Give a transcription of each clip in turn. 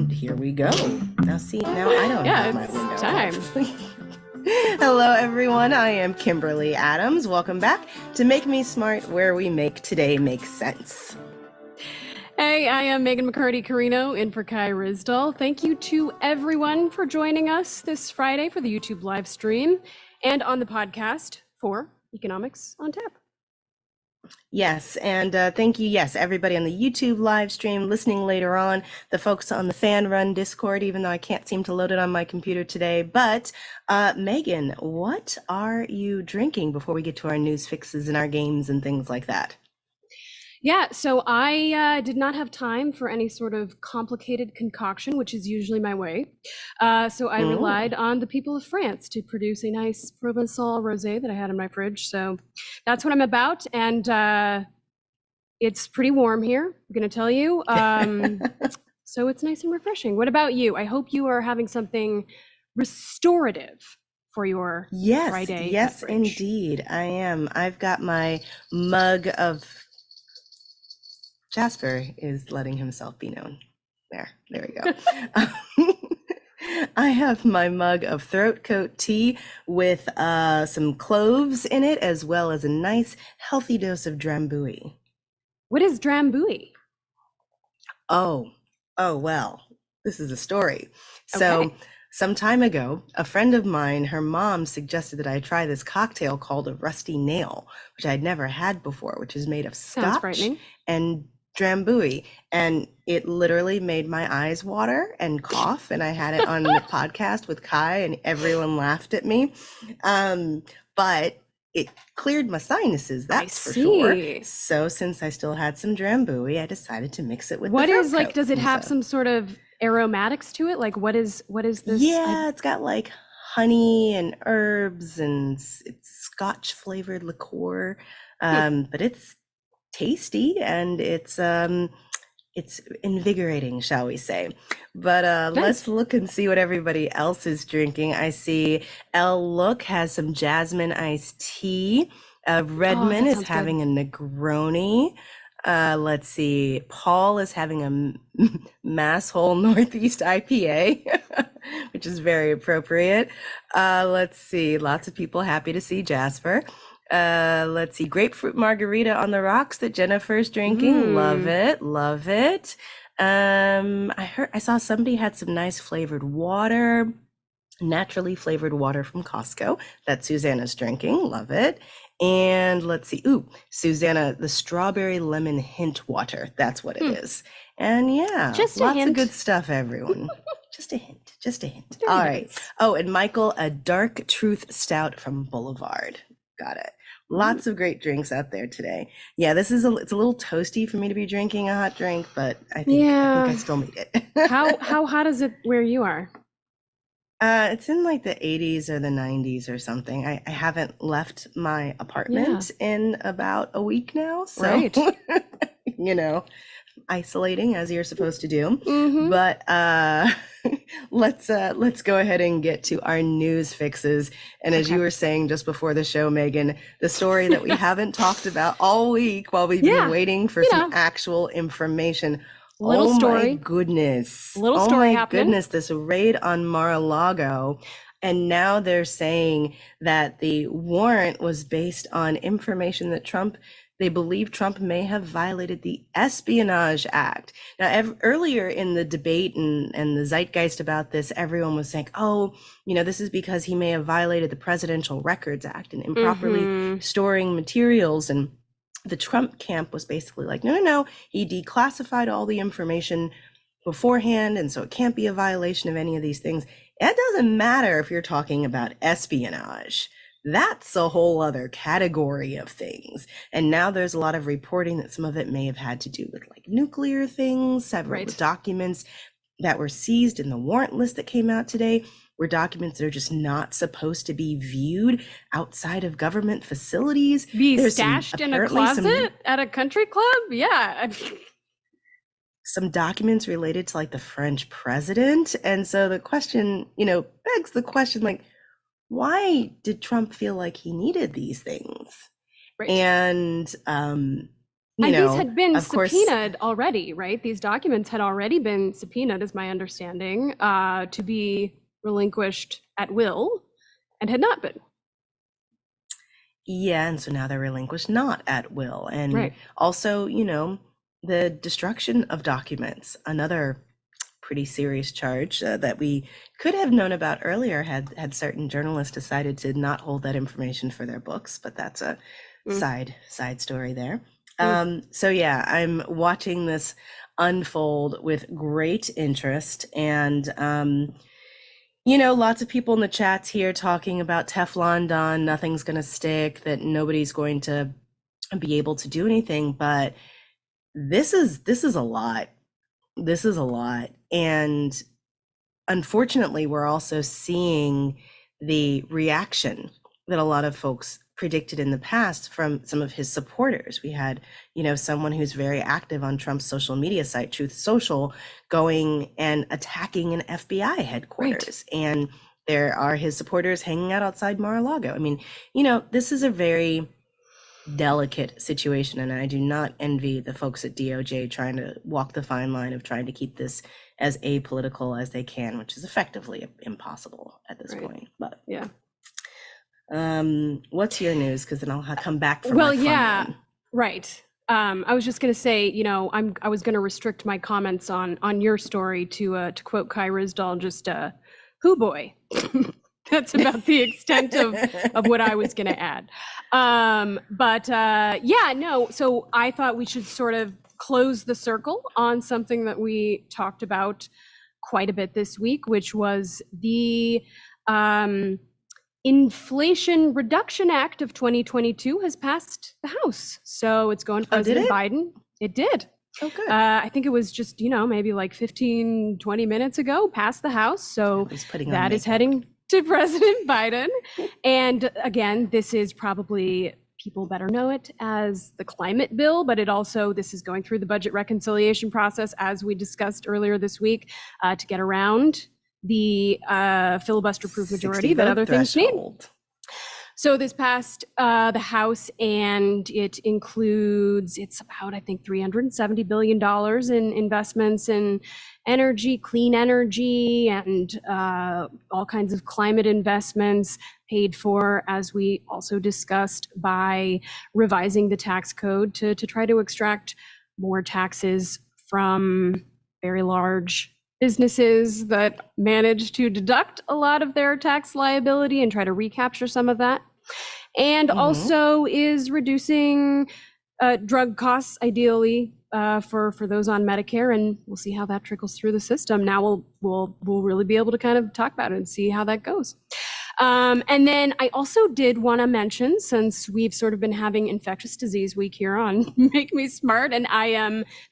And here we go. Now see, now I don't have my window. It's time. Hello, everyone. I am Kimberly Adams. Welcome back to Make Me Smart, where we make today make sense. Hey, I am Meghan McCarty Carino in for Ryssdal. Thank you to everyone for joining us this Friday for the YouTube live stream and on the podcast for Economics on Tap. Yes, and thank you, yes, everybody on the YouTube live stream, listening later on, the folks on the Fan Run Discord, even though I can't seem to load it on my computer today. But Meghan, what are you drinking before we get to our news fixes and our games and things like that? Yeah, so I did not have time for any sort of complicated concoction, which is usually my way. So I relied on the people of France to produce a nice Provençal rosé that I had in my fridge. So that's what I'm about. And it's pretty warm here, I'm going to tell you. So it's nice and refreshing. What about you? I hope you are having something restorative for your Friday Yes, beverage. Indeed, I am. I've got my mug of... Jasper is letting himself be known. There we go. I have my mug of throat coat tea with some cloves in it, as well as a nice healthy dose of drambuie. What is drambuie? Oh, well, this is a story. So some time ago, a friend of mine, her mom suggested that I try this cocktail called a rusty nail, which I'd never had before, which is made of scotch and drambuie, and it literally made my eyes water and cough, and I had it on the podcast with Kai and everyone laughed at me, but it cleared my sinuses, that's for sure. So since I still had some drambuie, I decided to mix it with what is like, does it have some sort of aromatics to it? Like what is this? Yeah, it's got like honey and herbs, and it's scotch flavored liqueur, but it's tasty and it's invigorating, shall we say. But let's look and see what everybody else is drinking. I see Elle Look has some jasmine iced tea. Redmond is having a Negroni. Let's see, Paul is having a Masshole Northeast IPA, which is very appropriate. Let's see, lots of people happy to see Jasper. Let's see, grapefruit margarita on the rocks that Jennifer's drinking. Love it. I saw somebody had some nice flavored water, naturally flavored water from Costco that Susanna's drinking. Love it. And let's see, Susanna, the strawberry lemon hint water. That's what it is. And yeah, just lots of good stuff, everyone. Just a hint. Very All nice. right. Oh, and Michael, a dark truth stout from Boulevard. Got it. Lots of great drinks out there today. Yeah, it's a little toasty for me to be drinking a hot drink, but I think I still need it. How hot is it where you are? It's in like the 80s or the 90s or something. I haven't left my apartment in about a week now, so isolating as you're supposed to do. But let's go ahead and get to our news fixes. And as you were saying just before the show, Meghan, the story that we haven't talked about all week while we've been waiting for some actual information. My goodness. Goodness, this raid on Mar-a-Lago. And now they're saying that the warrant was based on information that they believe Trump may have violated the Espionage Act. Now, earlier in the debate and the zeitgeist about this, everyone was saying, this is because he may have violated the Presidential Records Act and improperly storing materials. And the Trump camp was basically like, no, he declassified all the information beforehand, and so it can't be a violation of any of these things. It doesn't matter if you're talking about espionage. That's a whole other category of things. And now there's a lot of reporting that some of it may have had to do with like nuclear things. Several documents that were seized in the warrant list that came out today were documents that are just not supposed to be viewed outside of government facilities. There's stashed in a closet at a country club? Yeah. Some documents related to like the French president. And so the question, begs the question, like, why did Trump feel like he needed these things? And And these had been of course, subpoenaed already, right? These documents had already been subpoenaed, is my understanding, to be relinquished at will, and had not been. yeah, and so now they're relinquished not at will. And Right. also, the destruction of documents, another pretty serious charge that we could have known about earlier had certain journalists decided to not hold that information for their books, but that's a side story there. So yeah, I'm watching this unfold with great interest, and lots of people in the chats here talking about Teflon Don, nothing's going to stick, that nobody's going to be able to do anything, but this is a lot. This is a lot. And unfortunately, we're also seeing the reaction that a lot of folks predicted in the past from some of his supporters. We had, someone who's very active on Trump's social media site, Truth Social, going and attacking an FBI headquarters. Right. And there are his supporters hanging out outside Mar-a-Lago. I mean, this is a very delicate situation, and I do not envy the folks at DOJ trying to walk the fine line of trying to keep this as apolitical as they can, which is effectively impossible at this point. But yeah. What's your news? Because then I'll come back for well, my fun yeah, one. Right. I was just going to say, I was going to restrict my comments on your story to quote Kai Ryssdal, just hoo boy. That's about the extent of what I was going to add. So I thought we should sort of close the circle on something that we talked about quite a bit this week, which was the Inflation Reduction Act of 2022 has passed the House. So it's going to President Biden. It did. Oh, good. I think it was just, maybe like 15, 20 minutes ago, passed the House. So that is heading to President Biden. And again, this is probably, people better know it as the climate bill, but this is going through the budget reconciliation process, as we discussed earlier this week, to get around the filibuster-proof majority that other things need. So this passed the House, and it includes, it's about, I think, $370 billion in investments in energy, clean energy, and all kinds of climate investments, paid for, as we also discussed, by revising the tax code to try to extract more taxes from very large businesses that manage to deduct a lot of their tax liability and try to recapture some of that. And also is reducing drug costs, ideally, for those on Medicare, and we'll see how that trickles through the system. Now we'll really be able to kind of talk about it and see how that goes. And then I also did want to mention, since we've sort of been having infectious disease week here on Make Me Smart, and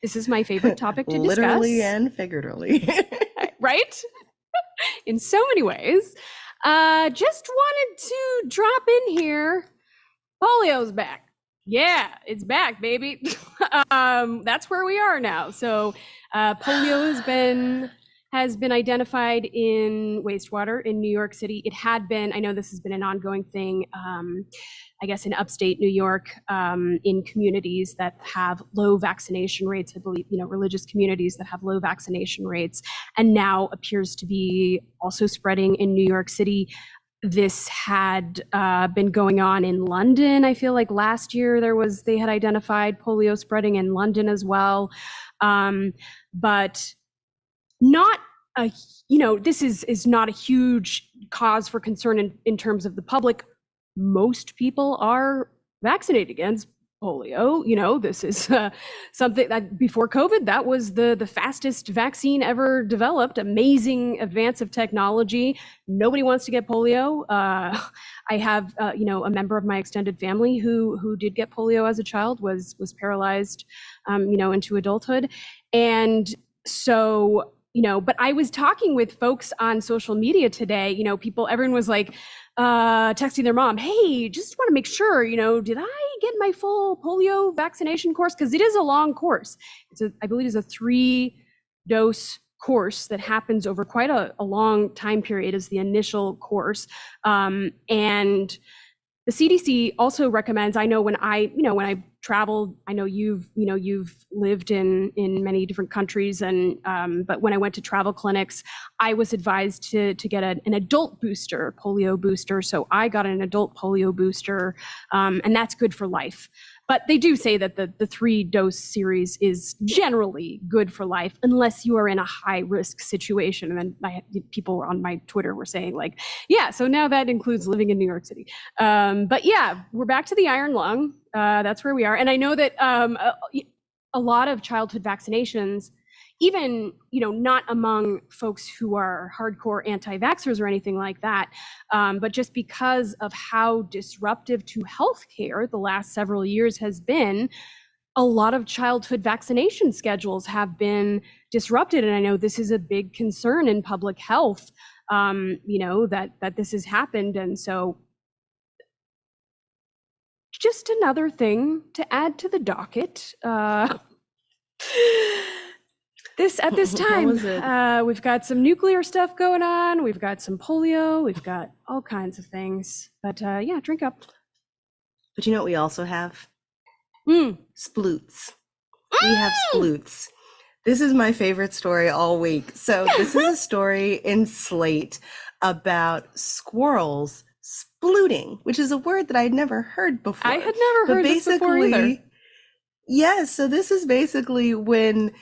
this is my favorite topic to discuss. Literally and figuratively. Right? In so many ways. Just wanted to drop in here. Polio's back. Yeah, it's back, baby. That's where we are now. So polio has been identified in wastewater in New York City. It had been, I know this has been an ongoing thing, I guess in upstate New York, in communities that have low vaccination rates, I believe, religious communities that have low vaccination rates, and now appears to be also spreading in New York City. This had been going on in London. I feel like last year they had identified polio spreading in London as well. But not this is not a huge cause for concern in terms of the public. Most people are vaccinated against polio. This is something that before COVID, that was the fastest vaccine ever developed. Amazing advance of technology. Nobody wants to get polio. I have a member of my extended family who did get polio as a child, was paralyzed into adulthood. And so but I was talking with folks on social media today, everyone was like texting their mom, hey, just want to make sure, did I get my full polio vaccination course? Because it is a long course. I believe it's a 3-dose course that happens over quite a long time period as the initial course. And the CDC also recommends, I know when I traveled. I know you've lived in many different countries, and but when I went to travel clinics, I was advised to get an adult booster, polio booster. So I got an adult polio booster, and that's good for life. But they do say that the 3-dose series is generally good for life, unless you are in a high risk situation. And then people on my Twitter were saying like, yeah, so now that includes living in New York City. But yeah, we're back to the iron lung. That's where we are. And I know that a lot of childhood vaccinations, even, not among folks who are hardcore anti-vaxxers or anything like that, but just because of how disruptive to healthcare the last several years has been, a lot of childhood vaccination schedules have been disrupted. And I know this is a big concern in public health, that this has happened. And so just another thing to add to the docket. At this time, we've got some nuclear stuff going on. We've got some polio. We've got all kinds of things. But yeah, drink up. But you know what we also have? Sploots. We have sploots. This is my favorite story all week. So this is a story in Slate about squirrels splooting, which is a word that I'd never heard before. I had never heard this before either. Yes, so this is basically when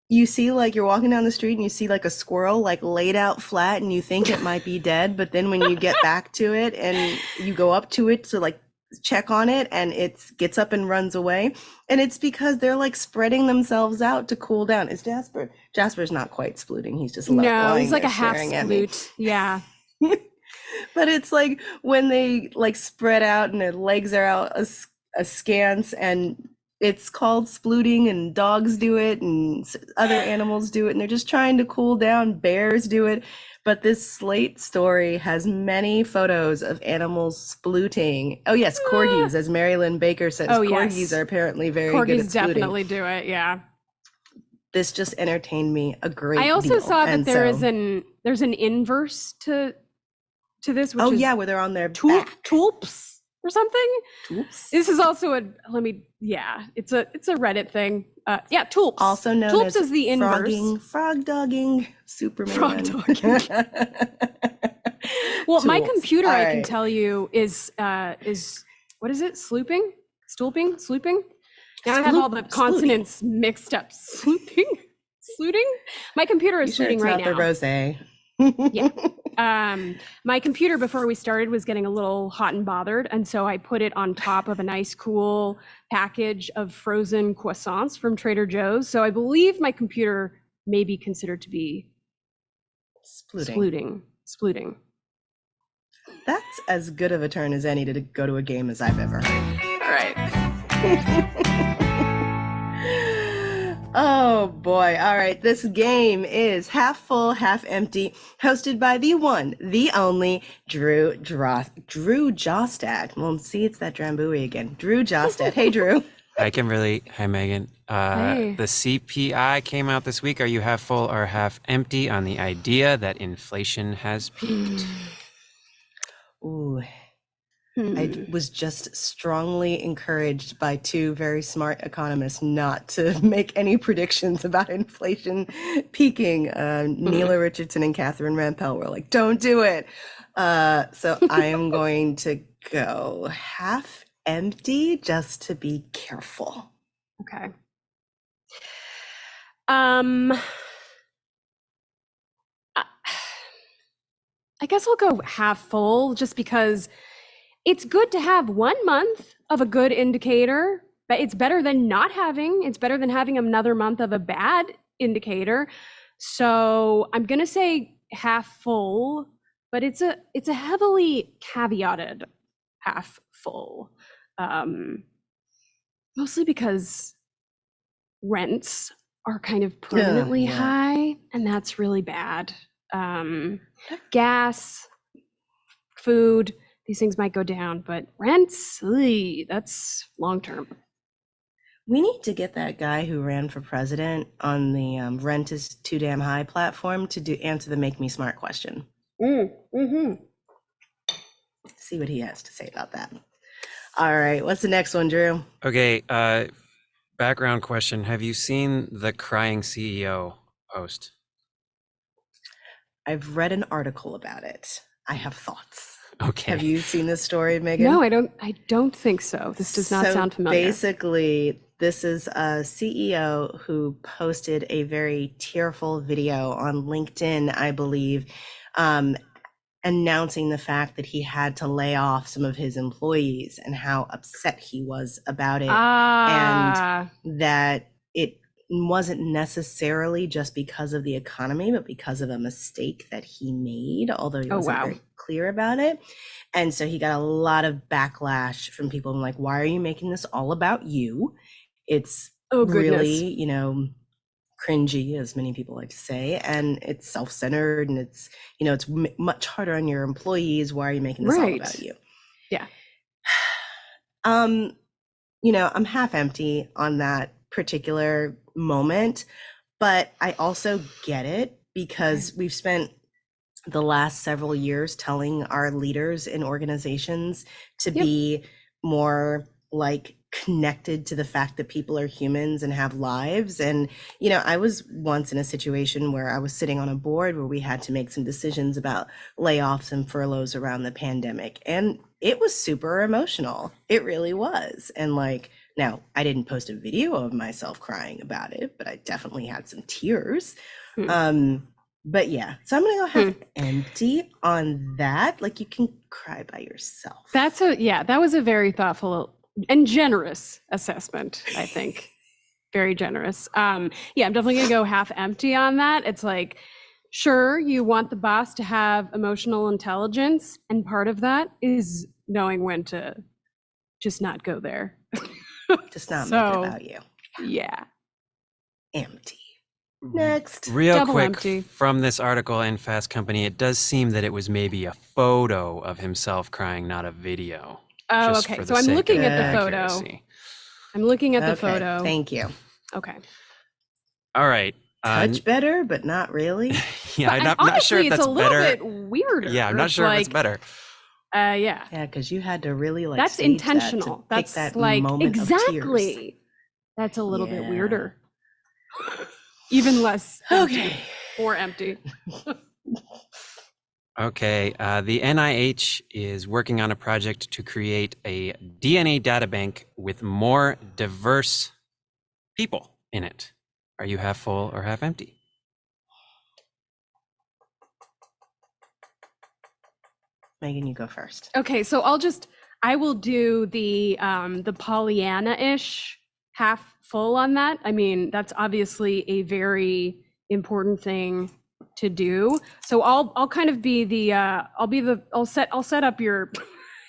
you see, like, you're walking down the street and you see like a squirrel like laid out flat and you think it might be dead, but then when you get back to it and you go up to it to like check on it, and it gets up and runs away, and it's because they're like spreading themselves out to cool down. Is Jasper's not quite splooting, he's just he's like a half sploot. Yeah. But it's like when they like spread out and their legs are out askance, and it's called splooting, and dogs do it and other animals do it, and they're just trying to cool down. Bears do it. But this Slate story has many photos of animals splooting. Oh yes, corgis, as Marilyn Baker says. Corgis are apparently very good at splooting. Corgis definitely do it, yeah. This just entertained me a great deal. I also saw that there's an inverse to this, which is where they're on their back. Tulps or something. Tulps? This is also it's a Reddit thing. Tulps. Also known Tulps as is the inverse. Frog dogging Superman. Frog dogging. Well, Tulps. My computer, I can tell you, is what is it? Slooping? Now I have all the consonants mixed up. Slooting? My computer is slooting right now. The rosé. Yeah. My computer before we started was getting a little hot and bothered, and so I put it on top of a nice cool package of frozen croissants from Trader Joe's. So I believe my computer may be considered to be splooting. That's as good of a turn as any to go to a game as I've ever heard. All right. Oh boy. All right. This game is Half Full, Half Empty, hosted by the one, the only Drew Jostad. Well, see, it's that Drambuie again. Drew Jostad. Hey, Drew. Hi, Kimberly. Hi, Megan. Hey. The CPI came out this week. Are you half full or half empty on the idea that inflation has peaked? Ooh. I was just strongly encouraged by two very smart economists not to make any predictions about inflation peaking. Neela Richardson and Catherine Rampell were like, don't do it. So I am going to go half empty just to be careful. Okay. I guess I'll go half full just because it's good to have 1 month of a good indicator, but it's better than not having. It's better than having another month of a bad indicator. So I'm going to say half full, but it's a heavily caveated half full. Mostly because rents are kind of permanently high, and that's really bad. Gas, food, these things might go down, but rents, that's long term. We need to get that guy who ran for president on the Rent is Too Damn High platform to answer the Make Me Smart question. Mm-hmm. See what he has to say about that. All right, what's the next one, Drew? Okay, background question. Have you seen the crying CEO post? I've read an article about it. I have thoughts. Okay. Have you seen this story, Megan? No, I don't think so. This does not sound familiar. Basically, this is a CEO who posted a very tearful video on LinkedIn, I believe, announcing the fact that he had to lay off some of his employees and how upset he was about it. And that it wasn't necessarily just because of the economy, but because of a mistake that he made, although he wasn't very clear about it. And so he got a lot of backlash from people like, why are you making this all about you? It's really, you know, cringy, as many people like to say, and it's self-centered, and it's, you know, it's much harder on your employees. Why are you making this all about you? Yeah. You know, I'm half empty on that particular moment, but I also get it because we've spent the last several years telling our leaders in organizations to be more like connected to the fact that people are humans and have lives. And, you know, I was once in a situation where I was sitting on a board where we had to make some decisions about layoffs and furloughs around the pandemic. And it was super emotional. It really was. And like, now I didn't post a video of myself crying about it, but I definitely had some tears. But yeah, so I'm gonna go half empty on that. Like, you can cry by yourself. That was a very thoughtful and generous assessment, I think. Very generous. I'm definitely gonna go half empty on that. It's like, sure, you want the boss to have emotional intelligence, and part of that is knowing when to just not go there. Just not make it about you. Yeah. Empty. Next. Real Double quick, empty. from this article in Fast Company, it does seem that it was maybe a photo of himself crying, not a video. Oh, okay. So I'm looking at the photo. I'm looking at the photo. Thank you. Okay. All right. Touch better, but not really. Yeah, I'm not sure if that's it's a little better. bit weirder. Yeah, I'm not sure if it's better. Yeah, because you had to really like. That's intentional. That's that like moment exactly. Of tears. That's a little bit weirder. Even less. Okay. Or empty. Okay. The NIH is working on a project to create a DNA databank with more diverse people in it. Are you half full or half empty? Megan, you go first. Okay, so I will do the Pollyanna-ish half full on that. I mean, that's obviously a very important thing to do. So I'll kind of be I'll set up your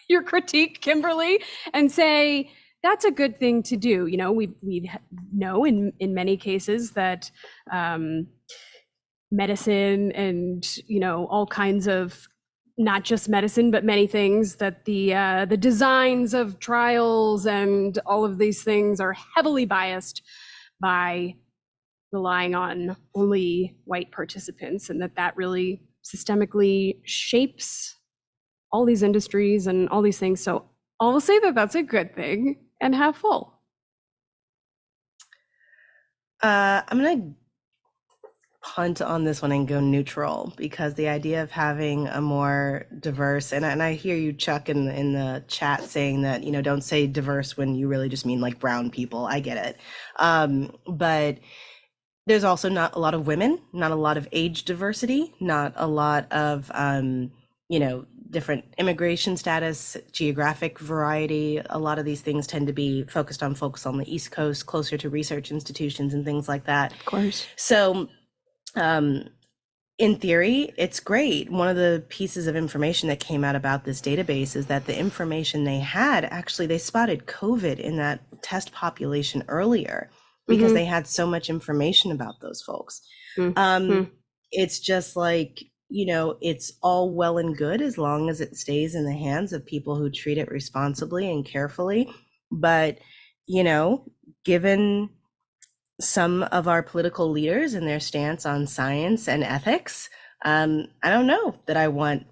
your critique, Kimberly, and say that's a good thing to do. You know, we know in many cases that medicine and, you know, all kinds of, not just medicine, but many things, that the designs of trials and all of these things are heavily biased by relying on only white participants, and that really systemically shapes all these industries and all these things. So I will say that that's a good thing and half full. I'm gonna punt on this one and go neutral, because the idea of having a more diverse, and I hear you, Chuck, in the chat saying that, you know, don't say diverse when you really just mean like brown people. I get it. But there's also not a lot of women, not a lot of age diversity, not a lot of, you know, different immigration status, geographic variety. A lot of these things tend to be focused on folks on the East Coast, closer to research institutions and things like that. Of course. So in theory, it's great. One of the pieces of information that came out about this database is that the information they had, actually, they spotted COVID in that test population earlier because they had so much information about those folks. It's just like, you know, it's all well and good as long as it stays in the hands of people who treat it responsibly and carefully. But, you know, given some of our political leaders and their stance on science and ethics, I don't know that I want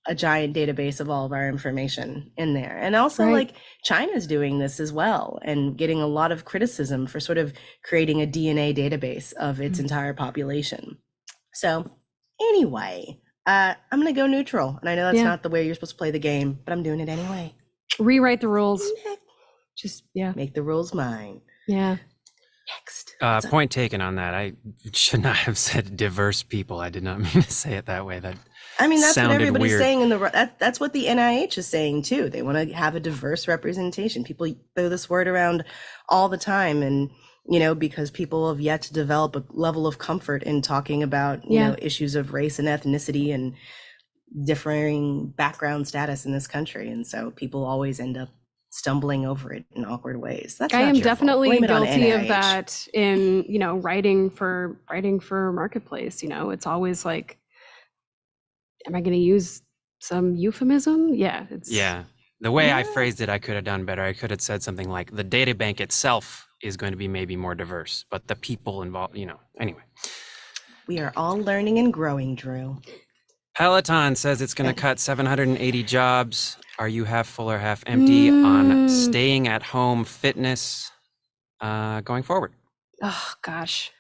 a giant database of all of our information in there. And also like China's doing this as well and getting a lot of criticism for sort of creating a DNA database of its entire population. So anyway, I'm going to go neutral. And I know that's not the way you're supposed to play the game, but I'm doing it anyway. Rewrite the rules. Just, make the rules mine. Yeah. Next. Point taken on that. I should not have said diverse people. I did not mean to say it that way. That that's what everybody's weird. saying that's what the NIH is saying too. They want to have a diverse representation. People throw this word around all the time, and because people have yet to develop a level of comfort in talking about issues of race and ethnicity and differing background status in this country, and so people always end up stumbling over it in awkward ways. I am definitely guilty of that in writing for Marketplace. It's always like, am I going to use some euphemism? The way I phrased it, I could have done better. I could have said something like, the data bank itself is going to be maybe more diverse, but the people involved, anyway. We are all learning and growing, Drew. Peloton says it's going to cut 780 jobs. Are you half full or half empty on staying at home fitness going forward? Oh, gosh.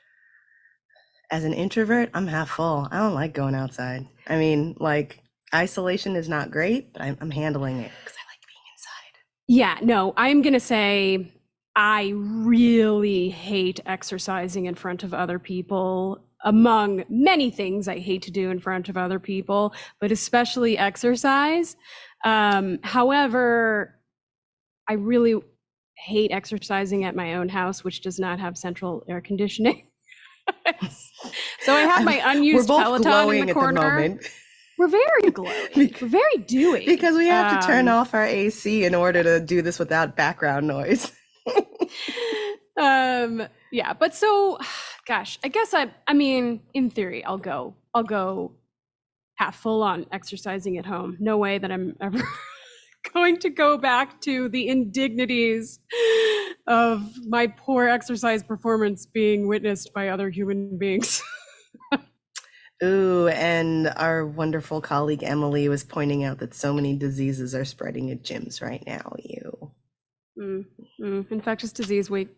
As an introvert, I'm half full. I don't like going outside. I mean, like, isolation is not great, but I'm handling it because I like being inside. Yeah, no, I'm going to say I really hate exercising in front of other people. Among many things I hate to do in front of other people, but especially exercise. However, I really hate exercising at my own house, which does not have central air conditioning. So I have my unused Peloton in the corner. We're very glowing. We're very dewy. Because we have to turn off our AC in order to do this without background noise. Yeah, but so, gosh, I guess I mean, in theory, I'll go half full on exercising at home. No way that I'm ever going to go back to the indignities of my poor exercise performance being witnessed by other human beings. Ooh, and our wonderful colleague Emily was pointing out that so many diseases are spreading at gyms right now. Infectious disease week.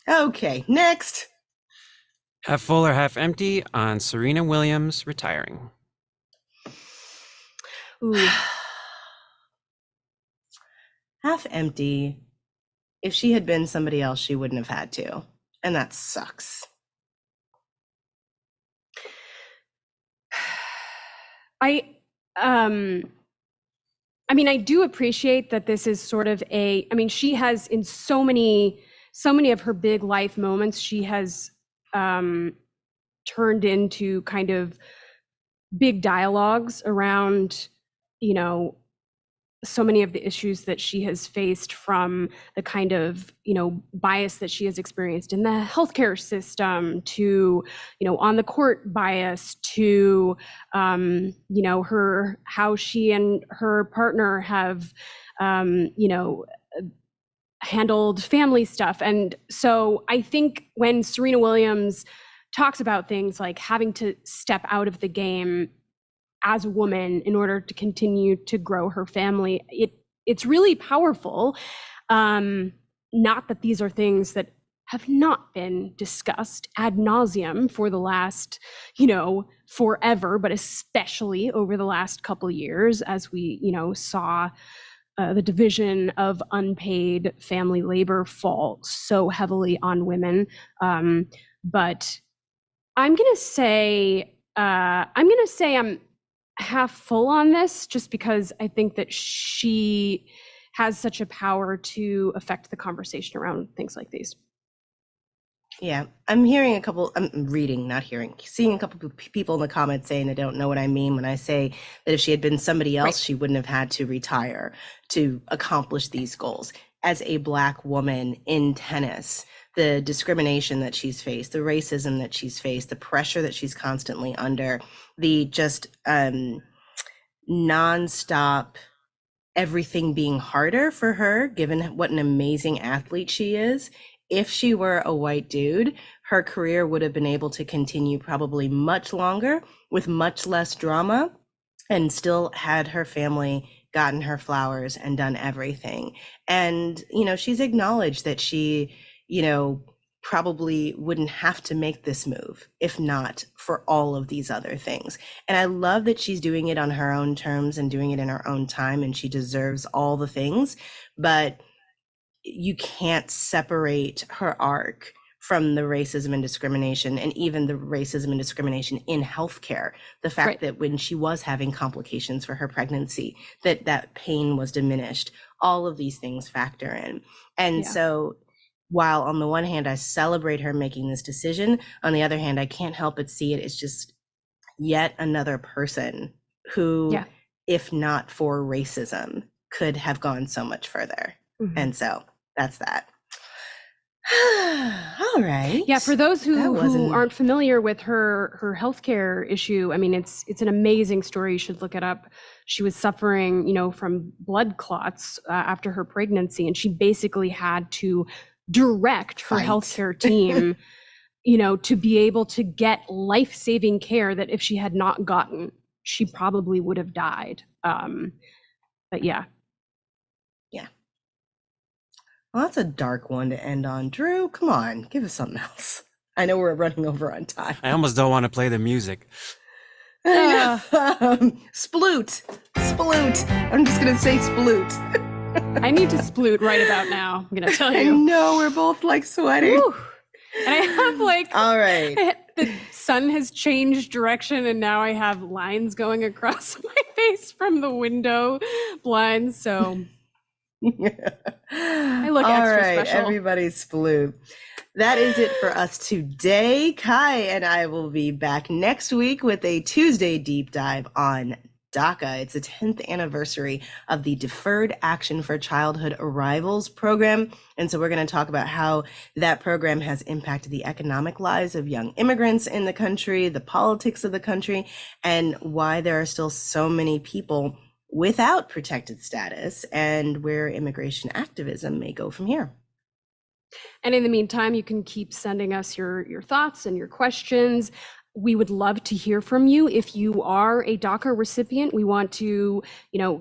Okay, next. Half full or half empty on Serena Williams retiring? Ooh. Half empty. If she had been somebody else, she wouldn't have had to. And that sucks. I mean, I do appreciate that this is sort of she has in so many of her big life moments, she has turned into kind of big dialogues around, so many of the issues that she has faced, from the kind of, bias that she has experienced in the healthcare system to, on the court bias to, how she and her partner have, handled family stuff. And so I think when Serena Williams talks about things like having to step out of the game as a woman in order to continue to grow her family, it's really powerful. Not that these are things that have not been discussed ad nauseum for the last, forever, but especially over the last couple of years, as we, saw the division of unpaid family labor fall so heavily on women. But I'm gonna say I'm half full on this, just because I think that she has such a power to affect the conversation around things like these. Yeah, I'm seeing a couple of people in the comments saying they don't know what I mean when I say that if she had been somebody else, she wouldn't have had to retire to accomplish these goals. As a Black woman in tennis, the discrimination that she's faced, the racism that she's faced, the pressure that she's constantly under, the just nonstop everything being harder for her, given what an amazing athlete she is. If she were a white dude, her career would have been able to continue probably much longer with much less drama and still had her family gotten her flowers and done everything. And, she's acknowledged that she, probably wouldn't have to make this move if not for all of these other things. And I love that she's doing it on her own terms and doing it in her own time, and she deserves all the things. But you can't separate her arc from the racism and discrimination, and even the racism and discrimination in healthcare. The fact that when she was having complications for her pregnancy, that pain was diminished. All of these things factor in. And so while on the one hand, I celebrate her making this decision, on the other hand, I can't help but see it as just yet another person who, if not for racism, could have gone so much further. And so that's that. All right. Yeah, for those who aren't familiar with her healthcare issue, I mean, it's an amazing story. You should look it up. She was suffering, from blood clots after her pregnancy, and she basically had to direct her healthcare team, to be able to get life-saving care that if she had not gotten, she probably would have died. But yeah. Well, that's a dark one to end on. Drew, come on, give us something else. I know we're running over on time. I almost don't want to play the music. Sploot. I'm just going to say sploot. I need to sploot right about now, I'm going to tell you. I know, we're both like sweating. Woo. And I have all right. The sun has changed direction, and now I have lines going across my face from the window blinds, so... I look extra special. Everybody sploot. That is it for us today. Kai and I will be back next week with a Tuesday deep dive on DACA. It's the 10th anniversary of the Deferred Action for Childhood Arrivals program. And so we're going to talk about how that program has impacted the economic lives of young immigrants in the country, the politics of the country, and why there are still so many people without protected status, and where immigration activism may go from here. And in the meantime, you can keep sending us your thoughts and your questions. We would love to hear from you. If you are a DACA recipient, we want to,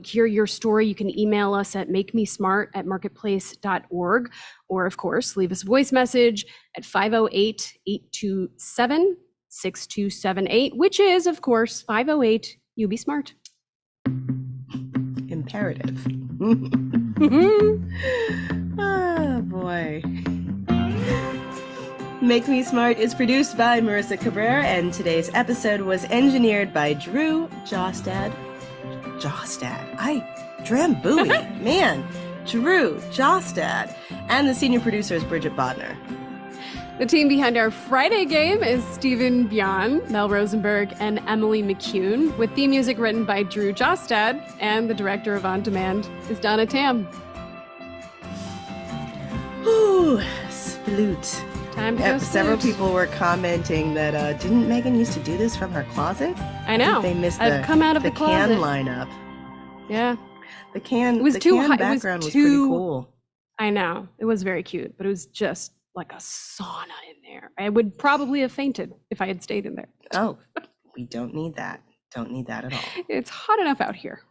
hear your story. You can email us at makemesmart@marketplace.org, or of course, leave us a voice message at 508-827-6278, which is, of course, 508 You Be Smart. Imperative. Oh boy. Make Me Smart is produced by Marissa Cabrera, and today's episode was engineered by Drew Jostad. Drambuie. Man, Drew Jostad. And the senior producer is Bridget Bodner. The team behind our Friday game is Stephen Bion, Mel Rosenberg, and Emily McCune, with theme music written by Drew Jostad, and the director of On Demand is Donna Tam. Ooh, sploot. Time to go Several sploot. people were commenting that didn't Meghan used to do this from her closet? I know. They missed I've come out of the can closet. lineup. Yeah. The can High. background was pretty cool. I know. It was very cute, but it was just like a sauna in there. I would probably have fainted if I had stayed in there. Oh, we don't need that. Don't need that at all. It's hot enough out here.